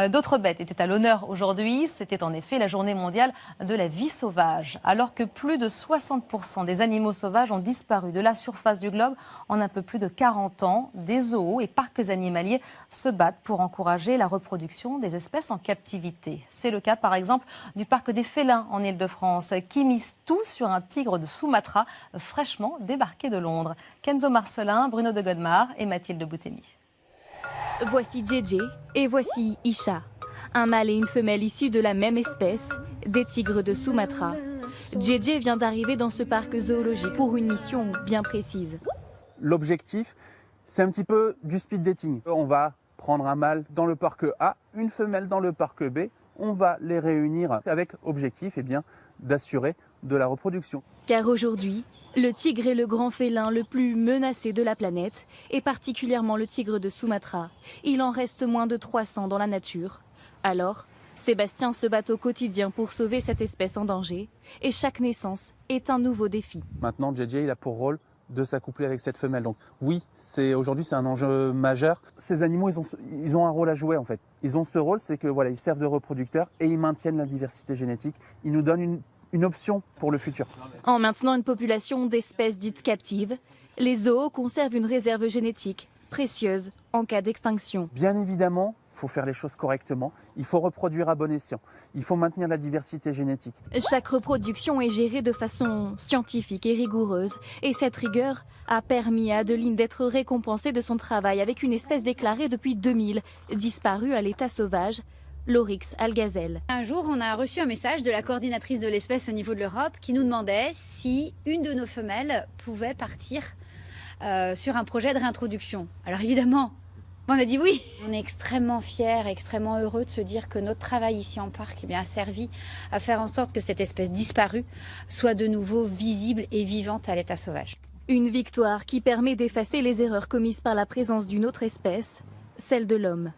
D'autres bêtes étaient à l'honneur aujourd'hui. C'était en effet la journée mondiale de la vie sauvage. Alors que plus de 60% des animaux sauvages ont disparu de la surface du globe en un peu plus de 40 ans, des zoos et parcs animaliers se battent pour encourager la reproduction des espèces en captivité. C'est le cas par exemple du parc des félins en Île-de-France qui mise tout sur un tigre de Sumatra fraîchement débarqué de Londres. Kenzo Marcelin, Bruno de Godemar et Mathilde Boutemi. Voici JJ et voici Isha, un mâle et une femelle issus de la même espèce, des tigres de Sumatra. JJ vient d'arriver dans ce parc zoologique pour une mission bien précise. L'objectif, c'est un petit peu du speed dating. On va prendre un mâle dans le parc A, une femelle dans le parc B. On va les réunir avec objectif d'assurer de la reproduction. Car aujourd'hui, le tigre est le grand félin le plus menacé de la planète, et particulièrement le tigre de Sumatra. Il en reste moins de 300 dans la nature. Alors, Sébastien se bat au quotidien pour sauver cette espèce en danger, et chaque naissance est un nouveau défi. Maintenant, JJ, il a pour rôle de s'accoupler avec cette femelle. Donc oui, aujourd'hui c'est un enjeu majeur. Ces animaux, ils ont un rôle à jouer en fait. Ils ont ce rôle, c'est que voilà, ils servent de reproducteurs et ils maintiennent la diversité génétique. Ils nous donnent une option pour le futur. En maintenant une population d'espèces dites captives, les zoos conservent une réserve génétique précieuse en cas d'extinction. Bien évidemment, il faut faire les choses correctement. Il faut reproduire à bon escient. Il faut maintenir la diversité génétique. Chaque reproduction est gérée de façon scientifique et rigoureuse. Et cette rigueur a permis à Adeline d'être récompensée de son travail avec une espèce déclarée depuis 2000, disparue à l'état sauvage, l'Oryx algazelle. Un jour, on a reçu un message de la coordinatrice de l'espèce au niveau de l'Europe qui nous demandait si une de nos femelles pouvait partir sur un projet de réintroduction. Alors évidemment, on a dit oui. On est extrêmement fiers, extrêmement heureux de se dire que notre travail ici en parc a servi à faire en sorte que cette espèce disparue soit de nouveau visible et vivante à l'état sauvage. Une victoire qui permet d'effacer les erreurs commises par la présence d'une autre espèce, celle de l'homme.